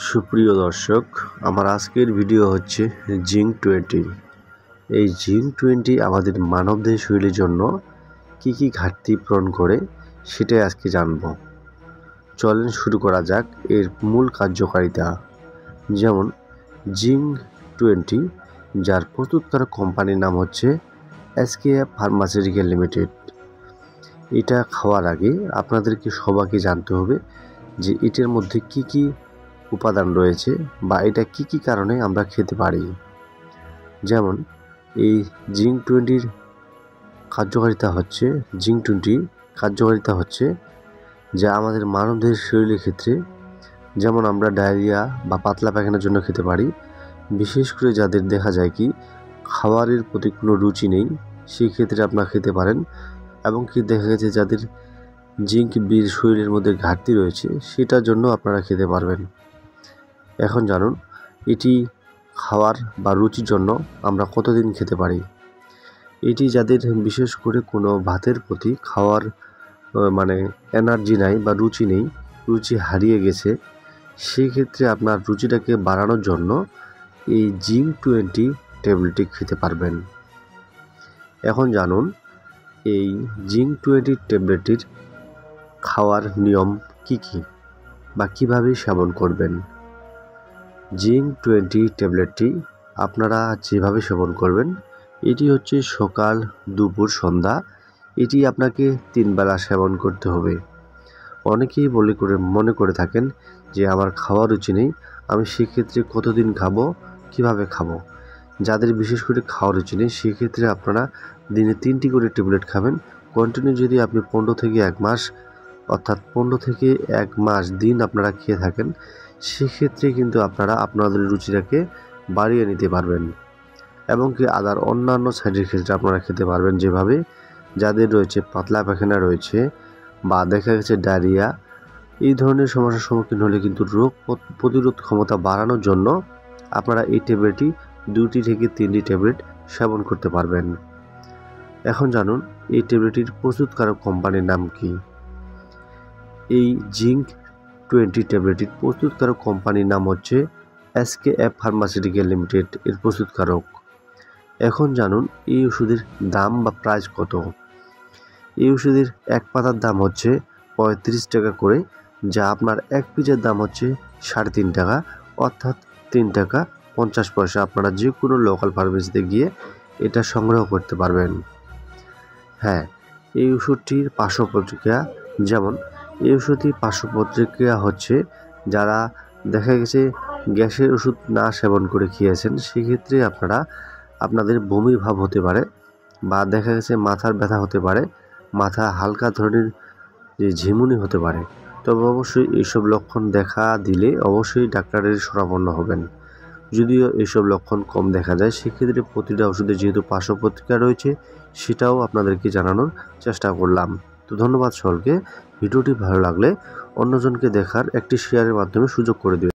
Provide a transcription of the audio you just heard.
সুপ্রিয় দর্শক, আমার আজকের ভিডিও হচ্ছে জিঙ্ক 20। এই জিঙ্ক 20 আমাদের মানবদেহের শরীরের জন্য কি কি ঘাটতি পূরণ করে সেটাই আজকে জানব। চলেন শুরু করা যাক এর মূল কার্যকারিতা। যেমন জিঙ্ক 20, যার প্রস্তুতকারক কোম্পানির নাম হচ্ছে SKF ফার্মাসিউটিক্যাল লিমিটেড। এটা খাওয়ার আগে আপনাদেরকে সবাইকে জানতে হবে যে এটার মধ্যে কি কি উপাদান রয়েছে বা এটা কি কি কারণে আমরা খেতে পারি। যেমন এই জিঙ্ক 20 কার্যকারিতা হচ্ছে যা আমাদের মানবদেহের শরীরের ক্ষেত্রে, যেমন আমরা ডায়রিয়া বা পাতলা পায়খানার জন্য খেতে পারি। বিশেষ করে যাদের দেখা যায় কি খাবারের প্রতি কোনো রুচি নেই, সেই ক্ষেত্রে আপনারা খেতে পারেন। এবং কি দেখা গেছে যাদের জিঙ্ক বির শরীরের মধ্যে ঘাটতি রয়েছে, সেটার জন্য আপনারা খেতে পারবেন। এখন জানুন এটি খাওয়ার বা রুচির জন্য আমরা কতদিন খেতে পারি। এটি যাদের বিশেষ করে কোনো ভাতের প্রতি খাওয়ার এনার্জি নাই বা রুচি নেই, রুচি হারিয়ে গেছে, সেই ক্ষেত্রে আপনার রুচিটাকে বাড়ানোর জন্য এই জিঙ্ক 20 ট্যাবলেটটি খেতে পারবেন। এখন জানুন এই জিঙ্ক 20 ট্যাবলেটটির খাওয়ার নিয়ম কি কি বা কীভাবে সেবন করবেন। জিঙ্ক 20 ট্যাবলেটটি আপনারা যেভাবে সেবন করবেন, এটি হচ্ছে সকাল, দুপুর, সন্ধ্যা। এটি আপনাকে 3 বেলা সেবন করতে হবে। অনেকেই মনে করে থাকেন যে আমার খাওয়ার রুচি নেই, আমি সেক্ষেত্রে কতদিন খাবো, কিভাবে খাবো। যাদের বিশেষ করে খাওয়ার রুচি নেই, সেক্ষেত্রে আপনারা দিনে 3টি করে ট্যাবলেট খাবেন। কন্টিনিউ যদি আপনি 15 থেকে 1 মাস, অর্থাৎ 15 থেকে 1 মাস দিন আপনারা খেয়ে থাকেন, সেক্ষেত্রে কিন্তু আপনারা আপনাদের রুচিটাকে বাড়িয়ে নিতে পারবেন। এবং কি অন্যান্য সাইডের ক্ষেত্রে আপনারা খেতে পারবেন, যেভাবে যাদের রয়েছে পাতলা পায়খানা রয়েছে বা দেখা গেছে ডায়রিয়া, এই ধরনের সমস্যার সম্মুখীন হলে কিন্তু রোগ প্রতিরোধ ক্ষমতা বাড়ানোর জন্য আপনারা এই ট্যাবলেটটি 2টি থেকে 3টি ট্যাবলেট সেবন করতে পারবেন। এখন জানুন এই ট্যাবলেটটির প্রস্তুতকারক কোম্পানির নাম কি। এই জিঙ্ক 20 ট্যাবলেটটির প্রস্তুতকারক কোম্পানির নাম হচ্ছে SKF ফার্মাসিউটিক্যাল লিমিটেড, এর প্রস্তুতকারক। এখন জানুন এই ওষুধের দাম বা প্রাইস কত। এই ওষুধের এক পাতার দাম হচ্ছে 35 টাকা করে, যা আপনার এক পিসের দাম হচ্ছে 3.5 টাকা, অর্থাৎ 3 টাকা 50 পয়সা। আপনারা যে কোনো লোকাল ফার্মেসিতে গিয়ে এটা সংগ্রহ করতে পারবেন। হ্যাঁ, এই ওষুধটির পার্শ্ব প্রতিক্রিয়া, যেমন এই ওষুধটির পার্শ্ব প্রতিক্রিয়া হচ্ছে যারা দেখা গেছে গ্যাসের ওষুধ না সেবন করে খেয়েছেন, সেক্ষেত্রে আপনাদের বমি ভাব হতে পারে বা দেখা গেছে মাথার ব্যথা হতে পারে, মাথা হালকা ধরনের যে ঝিমুনি হতে পারে। তবে অবশ্যই এইসব লক্ষণ দেখা দিলে অবশ্যই ডাক্তারের শরণাপন্ন হবেন। যদিও এইসব লক্ষণ কম দেখা যায়, সেক্ষেত্রে প্রতিটা ওষুধে যেহেতু পার্শ্ব প্রতিক্রিয়া রয়েছে, সেটাও আপনাদেরকে জানানোর চেষ্টা করলাম। তো ধন্যবাদ সকলকে। ভিডিওটি ভালো লাগলে অন্যজনকে দেখার একটি শেয়ারের মাধ্যমে সুযোগ করে দেবেন।